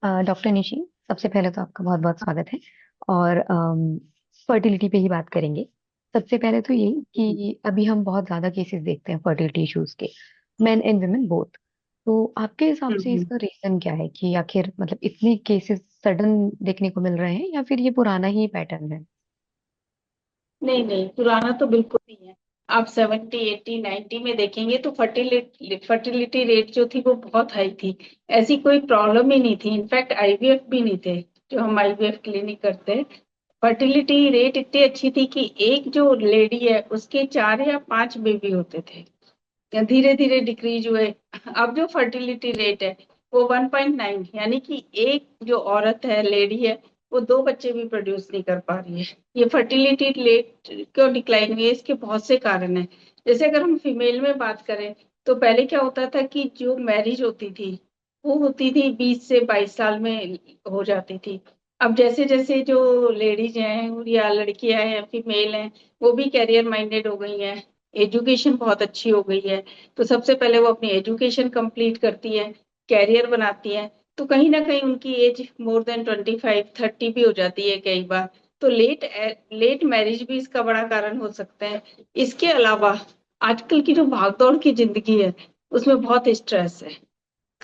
Doctor Nishi, सबसे पहले तो आपका बहुत बहुत स्वागत है। और फर्टिलिटी पे ही बात करेंगे। सबसे पहले तो ये कि अभी हम बहुत ज्यादा केसेस देखते हैं फर्टिलिटी इश्यूज के, मेन एंड वुमेन बोथ। तो आपके हिसाब से हम्म। इसका रीजन क्या है कि आखिर मतलब इतने केसेस सडन देखने को मिल रहे हैं, या फिर ये पुराना ही पैटर्न है? नहीं नहीं, पुराना तो बिल्कुल नहीं है। आप 70 80 90 में देखेंगे तो फर्टिलिटी रेट जो थी वो बहुत हाई थी। ऐसी कोई प्रॉब्लम ही नहीं थी, इनफैक्ट आईवीएफ भी नहीं थे। जो हम आईवीएफ क्लिनिक करते हैं, फर्टिलिटी रेट इतनी अच्छी थी कि एक जो लेडी है उसके 4 या 5 बेबी होते थे। धीरे धीरे डिक्रीज हुए। अब जो फर्टिलिटी रेट है वो 1.9, यानी कि एक जो औरत है, लेडी है, वो 2 बच्चे भी प्रोड्यूस नहीं कर पा रही है। ये फर्टिलिटी रेट क्यों डिक्लाइन हुई है, इसके बहुत से कारण हैं। जैसे अगर हम फीमेल में बात करें तो पहले क्या होता था कि जो मैरिज होती थी वो होती थी 20 से 22 साल में हो जाती थी। अब जैसे जैसे जो लेडीज हैं या लड़कियां हैं, फीमेल हैं, वो भी कैरियर माइंडेड हो गई हैं, एजुकेशन बहुत अच्छी हो गई है। तो सबसे पहले वो अपनी एजुकेशन कंप्लीट करती है, कैरियर बनाती है। तो कहीं ना कहीं उनकी एज मोर देन 25 30 भी हो जाती है कई बार। तो लेट लेट मैरिज भी इसका बड़ा कारण हो सकता है। इसके अलावा आजकल की जो भागदौड़ की जिंदगी है उसमें बहुत स्ट्रेस है।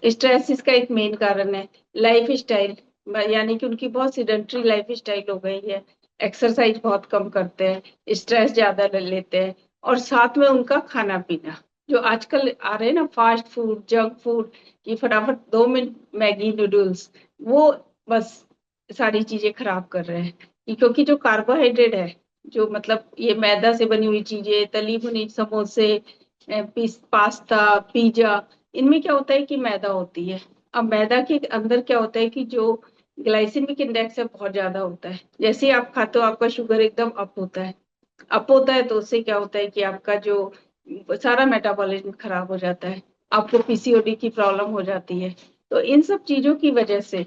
स्ट्रेस इसका एक मेन कारण है। लाइफ स्टाइल, यानी कि उनकी बहुत सिडेंट्री लाइफ स्टाइल हो गई है। एक्सरसाइज बहुत कम करते हैं, स्ट्रेस ज्यादा ले लेते हैं। और साथ में उनका खाना पीना, जो आजकल आ रहे हैं ना, फास्ट फूड, जंक फूड, कि फटाफट 2 मिनट मैगी नूडल्स, वो बस सारी चीजें खराब कर रहे हैं। क्योंकि जो कार्बोहाइड्रेट है, जो मतलब ये मैदा से बनी हुई चीजें, तली भुनी समोसे, पास्ता, पिज्जा, इनमें क्या होता है कि मैदा होती है। अब मैदा के अंदर क्या होता है कि जो ग्लाइसेमिक इंडेक्स है बहुत ज्यादा होता है। जैसे ही आप खाते हो आपका शुगर एकदम अप होता है। अप होता है तो उससे क्या होता है कि आपका जो सारा मेटाबॉलिज्म खराब हो जाता है। आपको पीसीओडी की प्रॉब्लम हो जाती है। तो इन सब चीजों की वजह से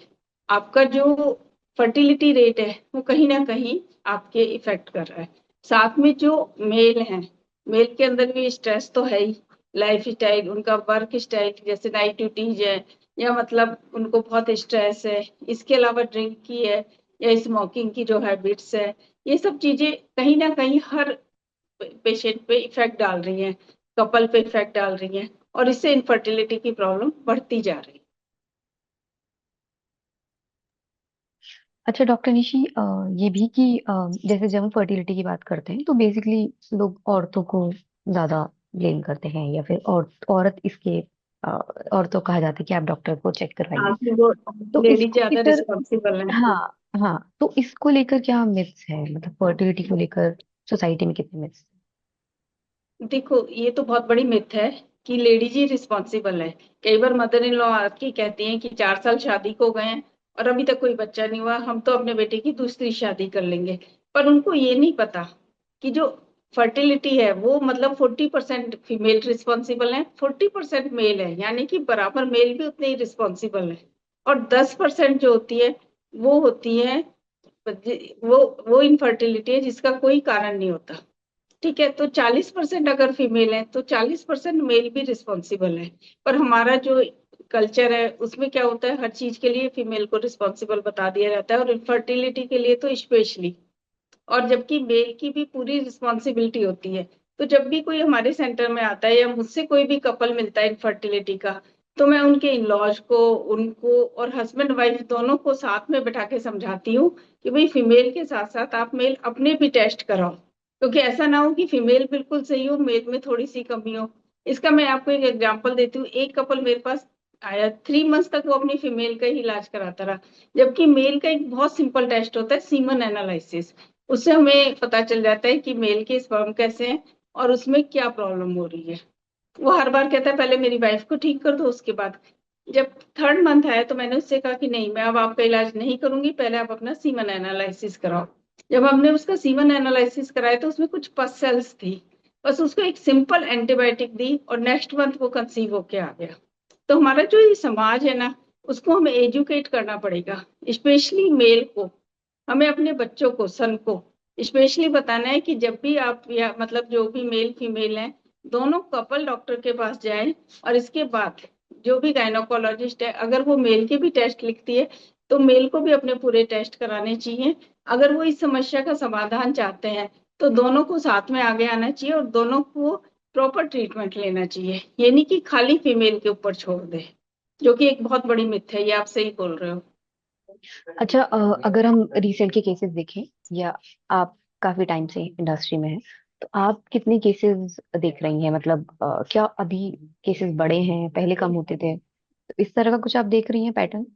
आपका जो फर्टिलिटी रेट है वो कहीं ना कहीं आपके इफेक्ट कर रहा है। साथ में जो मेल हैं, मेल के अंदर भी स्ट्रेस तो है ही। लाइफ स्टाइल, उनका वर्क स्टाइल, जैसे नाइट ड्यूटीज है, या मतलब उनको बहुत स्ट्रेस है। इसके अलावा ड्रिंक की है या स्मोकिंग की जो हैबिट्स है, ये सब चीजें कहीं ना कहीं हर पेशेंट पे इफेक्ट डाल रही हैं, कपल पे इफेक्ट डाल रही हैं, और इससे इनफर्टिलिटी की प्रॉब्लम बढ़ती जा रही अच्छा डॉक्टर निशी, ये भी कि जैसे जब हम फर्टिलिटी की बात करते हैं तो बेसिकली लोग औरतों को ज्यादा ब्लेम करते हैं, या फिर औरत इसके औरतों कहा जाता है कि आप डॉक्टर को चेक है। हाँ, करवाइए। कि वो तो लेडीज इसको ज्यादा लेकर, रिस्पॉन्सिबल है। हाँ हाँ, तो इसको लेकर क्या मिथ्स है, मतलब फर्टिलिटी को लेकर सोसाइटी में कितने मिथ्स? देखो, ये तो बहुत बड़ी मिथ है कि लेडीज ही रिस्पॉन्सिबल है। कई बार मदर इन लॉ आके कहती हैं कि 4 साल शादी को गए हैं और अभी तक कोई बच्चा नहीं हुआ, हम तो अपने बेटे की दूसरी शादी कर लेंगे। पर उनको ये नहीं पता कि जो फर्टिलिटी है वो मतलब 40% फीमेल रिस्पॉन्सिबल है, 40% मेल है, यानी कि बराबर मेल भी उतने ही रिस्पॉन्सिबल है। और 10% जो होती है वो होती है, वो वो इनफर्टिलिटी है जिसका कोई कारण नहीं होता। ठीक है, तो 40% अगर फीमेल है तो 40% मेल भी रिस्पॉन्सिबल है। पर हमारा जो कल्चर है उसमें क्या होता है, हर चीज के लिए फीमेल को रिस्पॉन्सिबल बता दिया जाता है, और इनफर्टिलिटी के लिए तो स्पेशली। और जबकि मेल की भी पूरी रिस्पॉन्सिबिलिटी होती है। तो जब भी कोई हमारे सेंटर में आता है या मुझसे कोई भी कपल मिलता है इनफर्टिलिटी का, तो मैं उनके इन लॉज को, उनको और हस्बैंड वाइफ दोनों को साथ में बैठा के समझाती हूँ कि भाई फीमेल के साथ साथ आप मेल अपने भी टेस्ट कराओ, क्योंकि ऐसा ना हो कि फीमेल बिल्कुल सही हो, मेल में थोड़ी सी कमी हो। इसका मैं आपको एक एग्जांपल देती हूँ। एक कपल मेरे पास आया, 3 मंथ तक वो अपनी फीमेल का ही इलाज कराता रहा। जबकि मेल का एक बहुत सिंपल टेस्ट होता है, सीमन एनालिसिस। उससे हमें पता चल जाता है कि मेल के स्पर्म कैसे हैं और उसमें क्या प्रॉब्लम हो रही है। वो हर बार कहता है पहले मेरी वाइफ को ठीक कर दो, उसके बाद। जब 3rd मंथ आया तो मैंने उससे कहा कि नहीं, मैं अब आपका इलाज नहीं करूंगी, पहले आप अपना सीमन एनालिसिस कराओ। जब हमने उसका सीमन एनालिसिस कराया तो उसमें कुछ पस सेल्स थी। बस उसको एक सिंपल एंटीबायोटिक दी और नेक्स्ट मंथ वो कंसीव होके आ गया। तो हमारा जो ये समाज है ना, उसको हमें एजुकेट करना पड़ेगा, स्पेशली मेल को। हमें अपने बच्चों को, सन को स्पेशली बताना है कि जब भी आप, या मतलब जो भी मेल फीमेल हैं, दोनों कपल डॉक्टर के पास जाएं। और इसके बाद जो भी गायनोकोलॉजिस्ट है, अगर वो मेल के भी टेस्ट लिखती है तो मेल को भी अपने पूरे टेस्ट कराने चाहिए। अगर वो इस समस्या का समाधान चाहते हैं तो दोनों को साथ में आगे आना चाहिए और दोनों को प्रॉपर ट्रीटमेंट लेना चाहिए। ये नहीं कि खाली फीमेल के ऊपर छोड़ दे, जो कि एक बहुत बड़ी मिथ है, ये आप सही बोल रहे हो। अच्छा, अगर हम रिसेंट के केसेस देखें, या आप काफी टाइम से इंडस्ट्री में हैं, तो आप कितने केसेस देख रही हैं? मतलब क्या अभी केसेस बड़े हैं, पहले कम होते थे? तो इस तरह का कुछ आप देख रही हैं पैटर्न?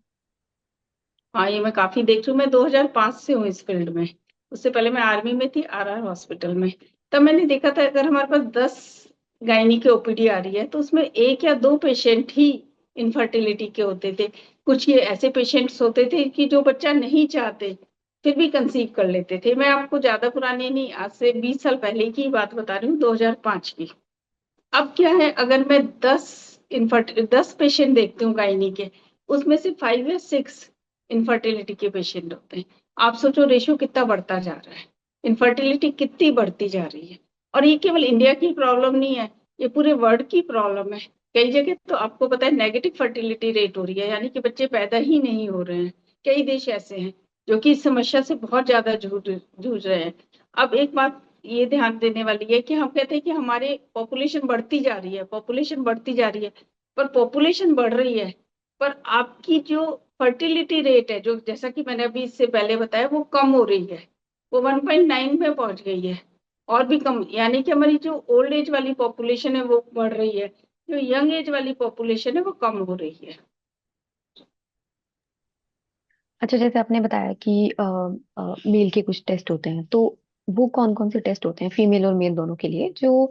हाँ, ये मैं काफी देख रही हूँ। मैं 2005 से हूँ इस फील्ड में। उससे पहले मैं आर्मी में थी, आरआर हॉस्पिटल में। तब मैंने देखा था अगर हमारे पास 10 गायनी की ओपीडी आ रही है तो उसमें एक या दो पेशेंट ही इनफर्टिलिटी के होते थे। कुछ ये ऐसे पेशेंट्स होते थे कि जो बच्चा नहीं चाहते फिर भी कंसीव कर लेते थे। मैं आपको ज्यादा पुरानी नहीं, आज से 20 साल पहले की बात बता रही हूँ, 2005 की। अब क्या है, अगर मैं 10 पेशेंट देखती हूँ गायनी के, उसमें से 5 या 6 इनफर्टिलिटी के पेशेंट होते हैं। आप सोचो रेशियो कितना बढ़ता जा रहा है, इनफर्टिलिटी कितनी बढ़ती जा रही है। और ये केवल इंडिया की प्रॉब्लम नहीं है, ये पूरे वर्ल्ड की प्रॉब्लम है। कई जगह तो आपको पता है नेगेटिव फर्टिलिटी रेट हो रही है, यानी कि बच्चे पैदा ही नहीं हो रहे हैं। कई देश ऐसे हैं जो कि इस समस्या से बहुत ज्यादा जूझ जूझ रहे हैं। अब एक बात ये ध्यान देने वाली है कि हम कहते हैं कि हमारे पॉपुलेशन बढ़ती जा रही है, पॉपुलेशन बढ़ती जा रही है। पर पॉपुलेशन बढ़ रही है, पर आपकी जो फर्टिलिटी रेट है, जो जैसा कि मैंने अभी इससे पहले बताया, वो कम हो रही है। वो 1.9 में पहुंच गई है, और भी कम। यानी कि हमारी जो ओल्ड एज वाली पॉपुलेशन है वो बढ़ रही है, जो यंग एज वाली पॉपुलेशन है वो कम हो रही है। अच्छा, जैसे आपने बताया कि मेल के कुछ टेस्ट होते हैं, तो वो कौन कौन से टेस्ट होते हैं फीमेल और मेल दोनों के लिए, जो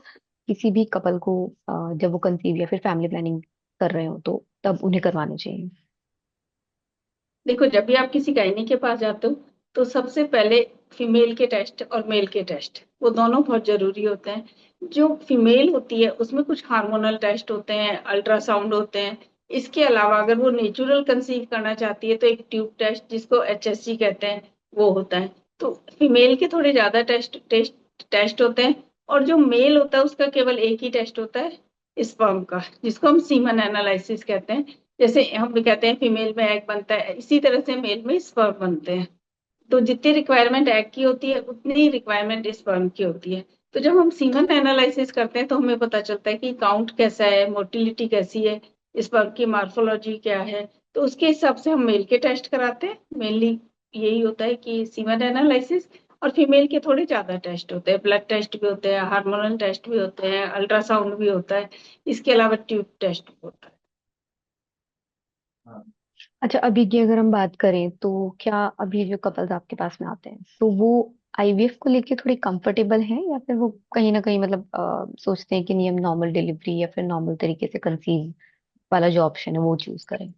किसी भी कपल को जब वो कंसीव या फिर फैमिली प्लानिंग कर रहे हो तो तब उन्हें करवाने चाहिए? देखो, जब भी आप किसी गायनी के पास जाते हो तो सबसे पहले फीमेल के टेस्ट और मेल के टेस्ट, वो दोनों बहुत जरूरी होते हैं। जो फीमेल होती है उसमें कुछ हार्मोनल टेस्ट होते हैं, अल्ट्रासाउंड होते हैं। इसके अलावा अगर वो नेचुरल कंसीव करना चाहती है तो एक ट्यूब टेस्ट, जिसको एचएससी कहते हैं, वो होता है। तो फीमेल के थोड़े ज्यादा टेस्ट टेस्ट टेस्ट होते हैं। और जो मेल होता है उसका केवल एक ही टेस्ट होता है, स्पर्म का, जिसको हम सीमन एनालिसिस कहते हैं। जैसे हम भी कहते हैं फीमेल में एग बनता है, इसी तरह से मेल में स्पर्म बनते हैं। तो जितनी रिक्वायरमेंट एग की होती है उतनी रिक्वायरमेंट स्पर्म की होती है। तो जब हम सीमन एनालिसिस करते हैं तो हमें पता चलता है कि काउंट कैसा है, मोटिलिटी कैसी है, स्पर्म की मार्फोलॉजी क्या है। तो उसके हिसाब से हम मेल के टेस्ट कराते हैं। मेनली यही होता है कि सीमन एनालिसिस। और फीमेल के थोड़े ज्यादा टेस्ट होते हैं, ब्लड टेस्ट भी होते हैं, हार्मोनल टेस्ट भी होते हैं, अल्ट्रासाउंड भी होता है। इसके अलावा ट्यूब टेस्ट भी होता है। अच्छा, अभी की अगर हम बात करें तो क्या अभी जो कपल्स आपके पास में आते हैं तो वो आईवीएफ को लेके थोड़ी कंफर्टेबल हैं, या फिर वो कहीं ना कहीं मतलब सोचते हैं कि नहीं, हम नॉर्मल डिलीवरी या फिर नॉर्मल तरीके से कंसीव वाला जो ऑप्शन है वो चूज करें?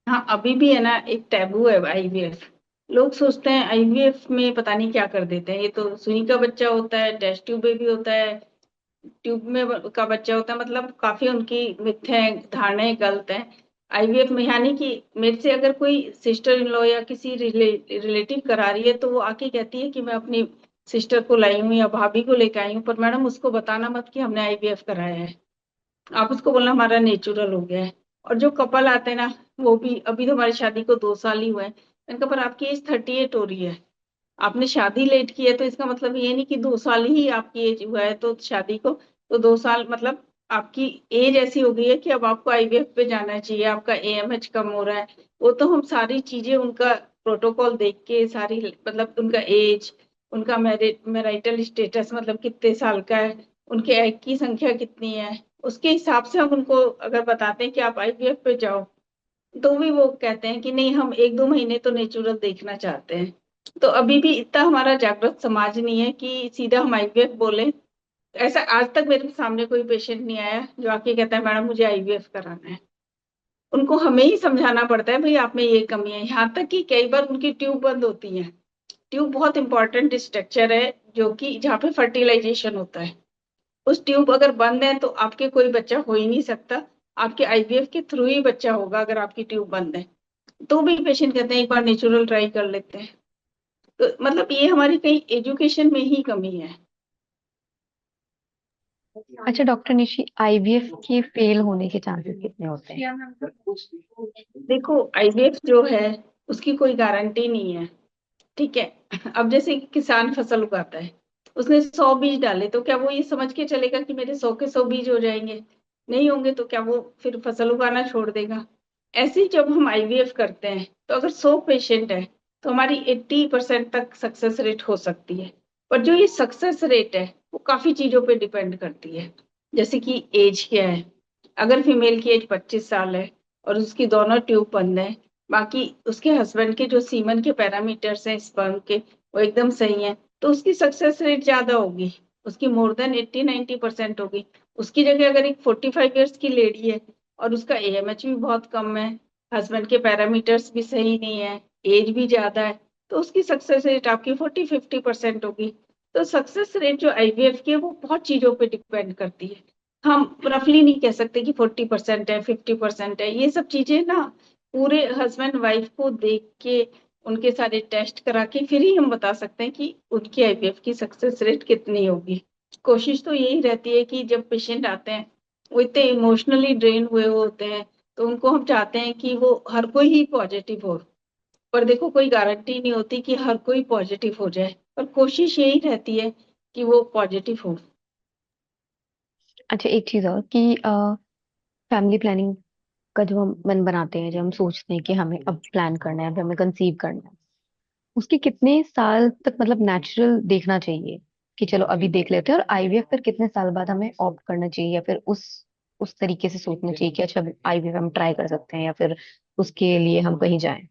हाँ, अभी भी है ना, एक टैबू है आईवीएफ। लोग सोचते हैं आईवीएफ में पता नहीं क्या कर देते हैं, ये तो सुई का बच्चा होता है, टेस्ट ट्यूब बेबी होता है, ट्यूब में का बच्चा होता है। मतलब काफी उनकी मिथ्या धारणाएं गलत हैं। आईवीएफ में यानी कि मेरे से अगर कोई सिस्टर इन लॉ या किसी रिलेटिव करा रही है तो वो आके कहती है कि मैं अपनी सिस्टर को लाई हूँ या भाभी को लेकर आई हूँ, पर मैडम उसको बताना मत कि हमने आईवीएफ कराया है। आप उसको बोलना हमारा नेचुरल हो गया है। और जो कपल आते हैं ना, वो भी अभी तो हमारी शादी को 2 साल ही हुए हैं। मैंने कहा पर आपकी एज 38 हो रही है, आपने शादी लेट की है, तो इसका मतलब ये नहीं कि 2 साल ही आपकी एज हुआ है तो शादी को, तो 2 साल मतलब आपकी एज ऐसी हो गई है कि अब आपको आईवीएफ पे जाना चाहिए, आपका एएमएच कम हो रहा है। वो तो हम सारी चीजें उनका प्रोटोकॉल देख के सारी, मतलब उनका एज, उनका मैरिटल स्टेटस, मतलब कितने साल का है, उनके एग की संख्या कितनी है, उसके हिसाब से हम उनको अगर बताते हैं कि आप आईवीएफ पे जाओ, तो भी वो कहते हैं कि नहीं, हम 1-2 महीने तो नेचुरल देखना चाहते हैं। तो अभी भी इतना हमारा जागृत समाज नहीं है कि सीधा हम आईवीएफ बोले। ऐसा आज तक मेरे सामने कोई पेशेंट नहीं आया जो आके कहता है मैडम मुझे आईवीएफ कराना है। उनको हमें ही समझाना पड़ता है भाई आप में ये कमी है। यहाँ तक कि कई बार उनकी ट्यूब बंद होती है। ट्यूब बहुत इंपॉर्टेंट स्ट्रक्चर है, जो कि जहाँ पे फर्टिलाइजेशन होता है। उस ट्यूब अगर बंद है तो आपके कोई बच्चा हो ही नहीं सकता। आपके आईवीएफ के थ्रू ही बच्चा होगा अगर आपकी ट्यूब बंद है। तो भी पेशेंट कहते हैं एक बार नेचुरल ट्राई कर लेते हैं। तो मतलब ये हमारी कहीं एजुकेशन में ही कमी है। अच्छा डॉक्टर निशी, आईवीएफ के फेल होने के चांसेस कितने होते हैं? देखो, आईवीएफ जो है उसकी कोई गारंटी नहीं है। ठीक है। अब जैसे किसान फसल उगाता है, उसने 100 बीज डाले, तो क्या वो ये समझ के चलेगा कि मेरे 100 के 100 बीज हो जाएंगे? नहीं होंगे, तो क्या वो फिर फसल उगाना छोड़ देगा? ऐसे ही जब हम आईवीएफ करते हैं, तो अगर 100 पेशेंट है, तो हमारी 80% तक सक्सेस रेट हो सकती है। पर जो ये सक्सेस रेट है, वो काफी चीजों पे डिपेंड करती है। जैसे कि एज क्या है। अगर फीमेल की एज 25 साल है और उसकी दोनों ट्यूब बंद है, बाकी उसके हस्बैंड के जो सीमन के पैरामीटर्स हैं स्पर्म के, वो एकदम सही हैं, तो उसकी सक्सेस रेट ज्यादा होगी। उसकी मोर देन 80-90% होगी। उसकी जगह अगर एक 45 ईयर्स की लेडी है और उसका एएमएच भी बहुत कम है, हस्बैंड के पैरामीटर्स भी सही नहीं है, एज भी ज्यादा है, तो उसकी सक्सेस रेट आपकी 40-50% होगी। तो सक्सेस रेट जो आईवीएफ की है, वो बहुत चीजों पे डिपेंड करती है। हम रफली नहीं कह सकते कि 40% है, 50% है। ये सब चीजें ना पूरे हस्बैंड वाइफ को देख के, उनके सारे टेस्ट करा के फिर ही हम बता सकते हैं कि उनकी आईवीएफ की सक्सेस रेट कितनी होगी। कोशिश तो यही रहती है कि जब पेशेंट आते हैं, वो इतने इमोशनली ड्रेन हुए होते हैं, तो उनको हम चाहते हैं कि वो हर कोई ही पॉजिटिव हो। पर देखो, कोई गारंटी नहीं होती कि हर कोई पॉजिटिव हो जाए, पर कोशिश यही रहती है कि वो पॉजिटिव हो। अच्छा, एक चीज और कि फैमिली प्लानिंग का जब हम मन बनाते हैं, जब हम सोचते हैं कि हमें अब प्लान करना है, अब हमें कंसीव करना है, उसके कितने साल तक मतलब नेचुरल देखना चाहिए कि चलो अभी देख लेते हैं, और आईवीएफ फिर कितने साल बाद हमें ऑप्ट करना चाहिए, या फिर उस तरीके से सोचना चाहिए कि अच्छा आईवीएफ हम ट्राई कर सकते हैं, या फिर उसके लिए हम कहीं जाएं?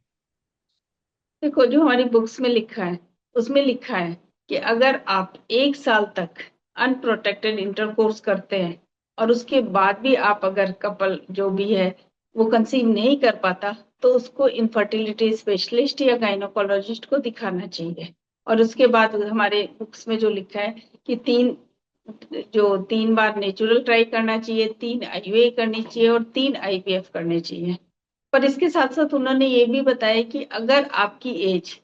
देखो, जो हमारी बुक्स में लिखा है, उसमें लिखा है कि अगर आप 1 साल तक अनप्रोटेक्टेड इंटरकोर्स करते हैं और उसके बाद भी आप अगर कपल जो भी है वो कंसीव नहीं कर पाता, तो उसको इनफर्टिलिटी स्पेशलिस्ट या गायनोकोलॉजिस्ट को दिखाना चाहिए। और उसके बाद हमारे बुक्स में जो लिखा है कि 3 बार नेचुरल ट्राई करना चाहिए, 3 आईयूआई करनी चाहिए और 3 आईवीएफ करनी चाहिए। पर इसके साथ साथ उन्होंने ये भी बताया कि अगर आपकी एज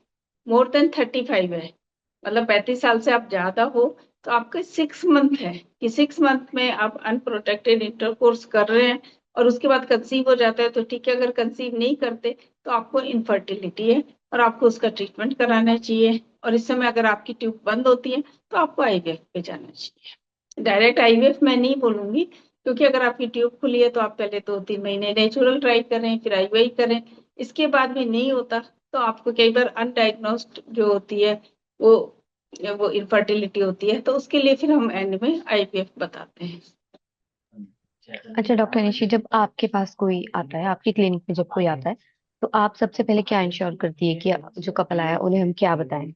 मोर देन 35 है, मतलब 35 साल से आप ज्यादा हो, तो आपका 6 मंथ है कि 6 मंथ में आप अनप्रोटेक्टेड इंटरकोर्स कर रहे हैं और उसके बाद कंसीव हो जाता है, तो ठीक है। अगर कंसीव नहीं करते, तो आपको इनफर्टिलिटी है और आपको उसका ट्रीटमेंट कराना चाहिए। और इस समय अगर आपकी ट्यूब बंद होती है, तो आपको आईवीएफ पे जाना चाहिए। डायरेक्ट आईवीएफ मैं नहीं बोलूंगी, क्योंकि अगर आपकी ट्यूब खुली है, तो आप पहले 2-3 महीने नेचुरल ट्राई करें, फिर आईवीआई करें। इसके बाद भी नहीं होता, तो आपको कई बार अनडायग्नोस्ड जो होती है, वो वो इनफर्टिलिटी होती है, तो उसके लिए फिर हम एंड में आईवीएफ बताते हैं। अच्छा डॉक्टर निशी, जब आपके पास कोई आता है, आपकी क्लिनिक में जब कोई आता है, तो आप सबसे पहले क्या इंश्योर करती है कि जो कपल आया उन्हें हम क्या बताएं?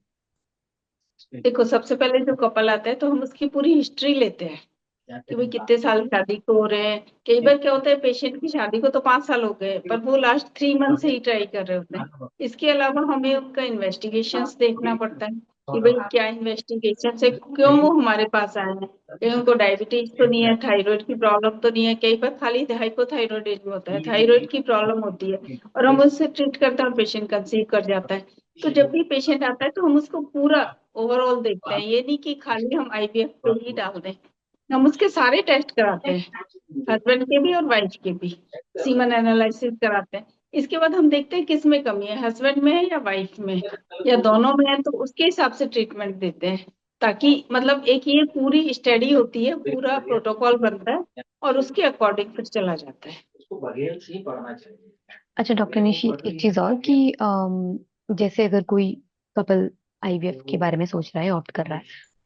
देखो, सबसे पहले जो कपल आता है, तो हम उसकी पूरी हिस्ट्री लेते हैं कि भाई कितने साल शादी को हो रहे हैं। कई बार क्या होता है, पेशेंट की शादी को तो 5 साल हो गए, पर वो लास्ट 3 मंथ से ही ट्राई कर रहे होते हैं। इसके अलावा हमें उनका इन्वेस्टिगेशंस देखना पड़ता है कि भाई क्या इन्वेस्टिगेशन है, क्यों वो हमारे पास आए हैं। कहीं उनको डायबिटीज तो नहीं है, थायराइड की प्रॉब्लम तो नहीं है। कई बार खाली हाइपोथायरॉयडिज्म होता है, थायराइड की प्रॉब्लम होती है, और हम उससे ट्रीट करते हैं और पेशेंट कंसीव कर जाता है। तो जब भी पेशेंट आता है, तो हम उसको पूरा ओवरऑल देखते हैं। ये नहीं कि खाली हम आईवीएफ पे ही डाल दें, हम उसके सारे टेस्ट कराते हैं, हस्बैंड के भी और वाइफ के भी। सीमन एनालिसिस कराते हैं। इसके बाद हम देखते हैं किस में कमी है, हस्बैंड में है या वाइफ में, या दोनों में है, तो उसके हिसाब से ट्रीटमेंट देते हैं। ताकि मतलब एक ये पूरी स्टडी होती है, पूरा प्रोटोकॉल बनता है और उसके अकॉर्डिंग फिर चला जाता है। अच्छा डॉक्टर निशी, एक चीज और कि जैसे अगर कोई कपल आईवीएफ के बारे में सोच रहा है, ऑप्ट कर रहा है,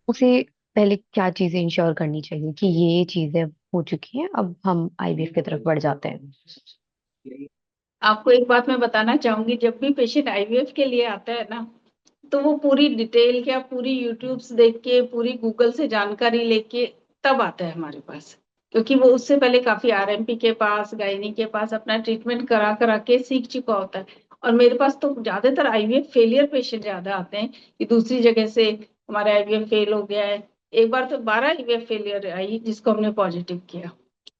उसे पहले क्या चीजें इंश्योर करनी चाहिए कि ये चीजें हो चुकी हैं, अब हम आईवीएफ की तरफ बढ़ जाते हैं? आपको एक बात मैं बताना चाहूंगी, जब भी पेशेंट आईवीएफ के लिए आता है ना, तो वो पूरी डिटेल क्या, पूरी यूट्यूब से देख के, पूरी गूगल से जानकारी लेके तब आता है हमारे पास। क्योंकि वो उससे पहले काफी आरएमपी के पास, गायनी के पास अपना ट्रीटमेंट करा करा के सीख चुका होता है। और मेरे पास तो ज्यादातर आईवीएफ फेलियर पेशेंट ज्यादा आते हैं कि दूसरी जगह से हमारा आईवीएफ फेल हो गया है। एक बार तो 12 आईवीएफ फेलियर आई जिसको हमने पॉजिटिव किया।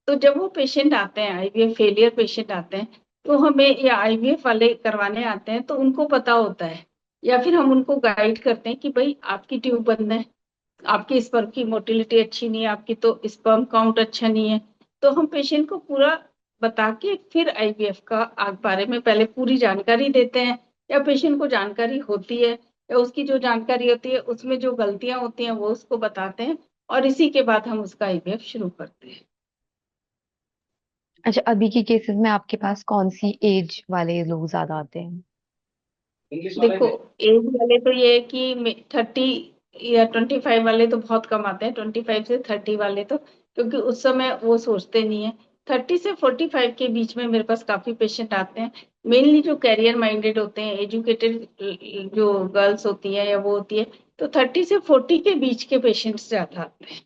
तो जब वो पेशेंट आते हैं, आईवीएफ फेलियर पेशेंट आते हैं, तो हमें, या आईवीएफ वाले करवाने आते हैं, तो उनको पता होता है, या फिर हम उनको गाइड करते हैं कि भाई आपकी ट्यूब बंद है, आपकी स्पर्म की मोटिलिटी अच्छी नहीं है, आपकी तो स्पर्म काउंट अच्छा नहीं है, तो हम पेशेंट को पूरा बता के फिर आईवीएफ का बारे में पहले पूरी जानकारी देते हैं, या पेशेंट को जानकारी होती है या उसकी जो जानकारी होती है उसमें जो गलतियां होती हैं वो उसको बताते हैं, और इसी के बाद हम उसका आईवीएफ शुरू करते हैं। अच्छा, अभी के केसेस में आपके पास कौन सी एज वाले लोग ज्यादा आते हैं? देखो, एज वाले तो ये है कि 30 या 25 वाले तो बहुत कम आते हैं, 25 से 30 वाले तो, क्योंकि उस समय वो सोचते नहीं है। 30 से 45 के बीच में मेरे पास काफी पेशेंट आते हैं, मेनली जो कैरियर माइंडेड होते हैं, एजुकेटेड जो गर्ल्स होती हैं या वो होती है, तो 30 से 40 के बीच के पेशेंट्स ज्यादा आते हैं।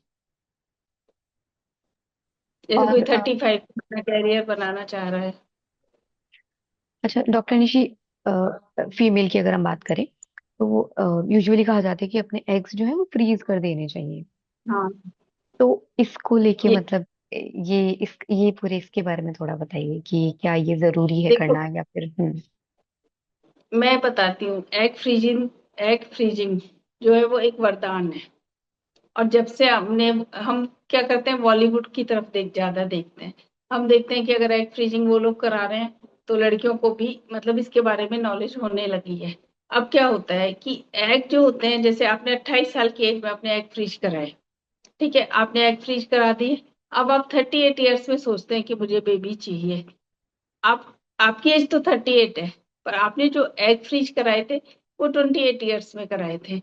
जैसे कोई और 35 अपना कैरियर बनाना चाह रहा है। अच्छा डॉक्टर निशी, फीमेल की अगर हम बात करें तो यूजुअली कहा जाता है कि अपने एग्स जो है वो फ्रीज कर देने चाहिए। हाँ, तो इसको लेके ये मतलब ये पूरे इसके बारे में थोड़ा बताइए कि क्या ये जरूरी है देखो, करना या फिर मैं बताती हूँ, एग फ्रीजिंग जो है वो एक वरदान है। और जब से हम क्या करते हैं, बॉलीवुड की तरफ ज्यादा देखते हैं। हम देखते हैं कि अगर एग फ्रीजिंग वो लोग करा रहे हैं तो लड़कियों को भी मतलब इसके बारे में नॉलेज होने लगी है। अब क्या होता है कि एग जो होते हैं, जैसे आपने 28 साल की एज में अपने एग फ्रीज कराए, ठीक है, आपने एग फ्रीज करा दिए, अब आप 38 ईयर्स में सोचते हैं कि मुझे बेबी चाहिए। आप आपकी एज तो 38 है, पर आपने जो एग फ्रीज कराए थे वो 28 ईयर्स में कराए थे,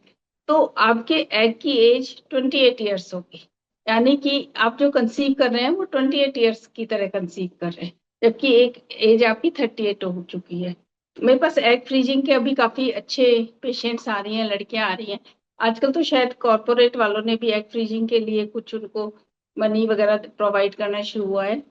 तो आपके एग की एज 28 ईयर्स होगी। यानी कि आप जो कंसीव कर रहे हैं वो 28 ईयर्स की तरह कंसीव कर रहे हैं, जबकि एक एज आपकी 38 हो चुकी है। मेरे पास एग फ्रीजिंग के अभी काफी अच्छे पेशेंट्स आ रही हैं, लड़कियां आ रही हैं। आजकल तो शायद कॉर्पोरेट वालों ने भी एग फ्रीजिंग के लिए कुछ उनको मनी वगैरह प्रोवाइड करना शुरू हुआ है।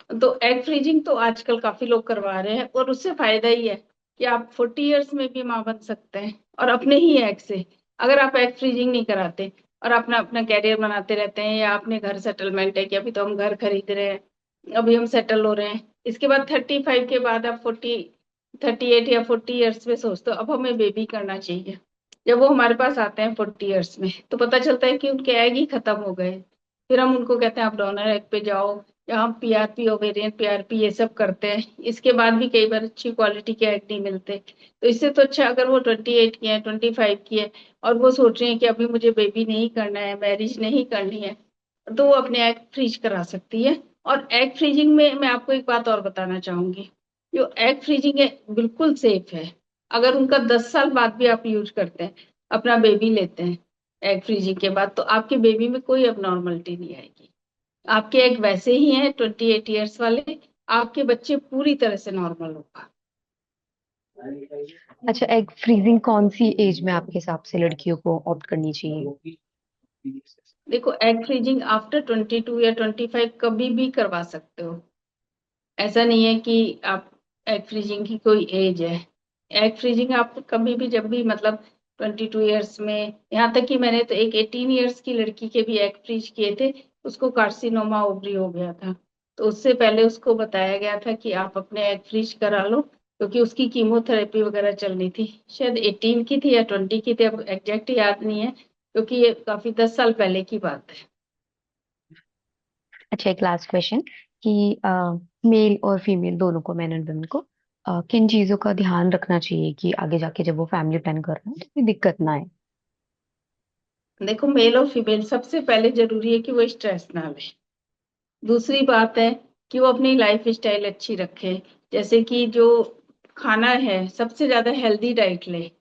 तो एग फ्रीजिंग तो आजकल काफी लोग करवा रहे हैं, और उससे फायदा ही है कि आप 40 ईयर्स में भी माँ बन सकते हैं, और अपने ही एग से। अगर आप एग फ्रीजिंग नहीं कराते और अपना अपना कैरियर बनाते रहते हैं, या अपने घर सेटलमेंट है कि अभी तो हम घर खरीद रहे हैं, अभी हम सेटल हो रहे हैं, इसके बाद 35 के बाद आप 38 या 40 ईयर्स में सोचते हो अब हमें बेबी करना चाहिए। जब वो हमारे पास आते हैं 40 ईयर्स में, तो पता चलता है कि उनके एग ही खत्म हो गए। फिर हम उनको कहते हैं आप डोनर एग पे जाओ, या हम पीआरपी, ओवेरियन पीआरपी ये सब करते हैं, इसके बाद भी कई बार अच्छी क्वालिटी के एग नहीं मिलते। तो इससे तो अच्छा अगर वो 28 की है, 25 की है, और वो सोच रहे हैं कि अभी मुझे बेबी नहीं करना है, मैरिज नहीं करनी है, तो वो अपने एग फ्रीज करा सकती है। और एग फ्रीजिंग में मैं आपको एक बात और बताना चाहूंगी, जो एग फ्रीजिंग है बिल्कुल सेफ है। अगर उनका 10 साल बाद भी आप यूज करते हैं, अपना बेबी लेते हैं एग फ्रीजिंग के बाद, तो आपके बेबी में कोई अबनॉर्मलिटी नहीं आएगी। आपके एग वैसे ही हैं 28 ईयर्स वाले, आपके बच्चे पूरी तरह से नॉर्मल होगा। अच्छा, एग फ्रीजिंग कौन सी एज में आपके हिसाब से लड़कियों को ऑप्ट करनी चाहिए? देखो, एग फ्रीजिंग आफ्टर 22 या 25 कभी भी करवा सकते हो। ऐसा नहीं है कि आप एग फ्रीजिंग की कोई एज है। एग फ्रीजिंग आप कभी भी जब भी मतलब 22 ईयर्स में, यहाँ तक कि मैंने तो एक 18 ईयर्स की लड़की के भी एग फ्रीज किए थे, उसको कार्सिनोमा ओवरी हो गया था। तो उससे पहले उसको बताया गया था कि आप अपने एग फ्रीज करा लो, क्योंकि उसकी कीमोथेरेपी वगैरह चलनी थी। शायद 18 की थी या 20 की थी, अब एग्जैक्ट याद नहीं है, क्योंकि ये काफी 10 साल पहले की बात है। अच्छा, एक लास्ट क्वेश्चन कि मेल और फीमेल दोनों को, मैन एंड वुमेन को किन चीजों का ध्यान रखना चाहिए कि आगे जाके जब वो फैमिली प्लान कर रहे हैं तो कोई दिक्कत ना आए? देखो, मेल और फीमेल सबसे पहले जरूरी है कि वो स्ट्रेस ना ले। दूसरी बात है कि वो अपनी लाइफ स्टाइल अच्छी रखे, जैसे कि जो खाना है सबसे ज्यादा हेल्दी डाइट ले।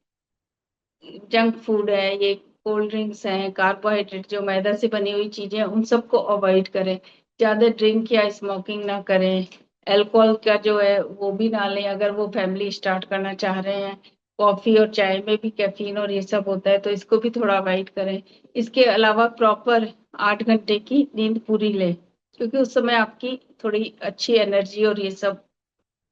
जंक फूड है, ये कोल्ड ड्रिंक्स हैं, कार्बोहाइड्रेट जो मैदा से बनी हुई चीजें हैं, उन सबको अवॉइड करें। ज्यादा ड्रिंक या स्मोकिंग ना करें। अल्कोहल का जो है वो भी ना लें अगर वो फैमिली स्टार्ट करना चाह रहे हैं। कॉफी और चाय में भी कैफीन और ये सब होता है, तो इसको भी थोड़ा अवॉइड करें। इसके अलावा प्रॉपर 8 घंटे की नींद पूरी लें, क्योंकि उस समय आपकी थोड़ी अच्छी एनर्जी और ये सब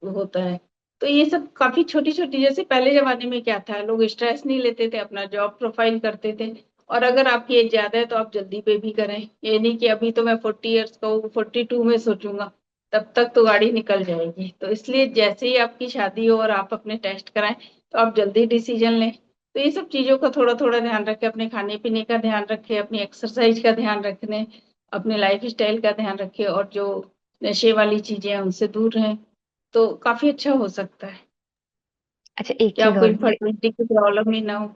होता है। तो ये सब काफी छोटी छोटी, जैसे पहले जमाने में क्या था, लोग स्ट्रेस नहीं लेते थे, अपना जॉब प्रोफाइल करते थे। और अगर आपकी एज ज्यादा है तो आप जल्दी बेबी करें। ये नहीं कि अभी तो मैं 40 ईयर्स का हूँ, 42 में सोचूंगा, तब तक तो गाड़ी निकल जाएगी। तो इसलिए जैसे ही आपकी शादी हो और आप अपने टेस्ट कराएं, तो आप जल्दी डिसीजन लें। तो ये सब चीजों का थोड़ा थोड़ा ध्यान रखें, अपने खाने पीने का ध्यान रखें, अपनी एक्सरसाइज का ध्यान रखने, अपने लाइफ स्टाइल का ध्यान रखें, और जो नशे वाली चीजें हैं उनसे दूर रहें, तो काफी अच्छा हो सकता है अच्छा एक कि चीज आपको और मुझे, इनफर्टिलिटी की प्रॉब्लम ही ना हो।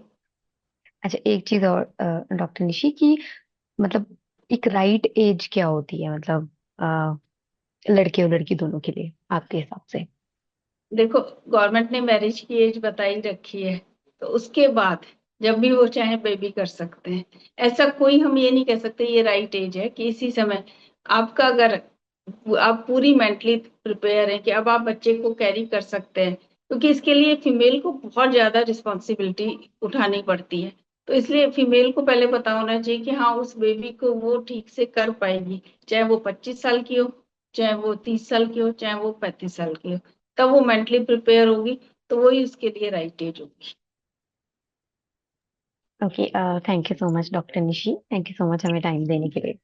अच्छा एक चीज और डॉक्टर निशी की, मतलब एक राइट एज क्या होती है, मतलब लड़के और लड़की दोनों के लिए आपके हिसाब से? देखो, गवर्नमेंट ने मैरिज की एज बताई रखी है, तो उसके बाद जब भी वो चाहे बेबी कर सकते हैं। ऐसा कोई हम ये नहीं कह सकते ये राइट एज है कि इसी समय आपका, अगर आप पूरी मेंटली प्रिपेयर हैं कि अब आप बच्चे को कैरी कर सकते हैं, क्योंकि इसके लिए फीमेल को बहुत ज्यादा रिस्पॉन्सिबिलिटी उठानी पड़ती है। तो इसलिए फीमेल को पहले पता होना चाहिए कि हाँ, उस बेबी को वो ठीक से कर पाएगी, चाहे वो 25 साल की हो, चाहे वो 30 साल की हो, चाहे वो 35 साल की हो। तब वो मेंटली प्रिपेयर होगी, तो वही उसके लिए राइट एज होगी। Okay, thank you so much doctor Nishi, thank you so much हमें टाइम देने के लिए।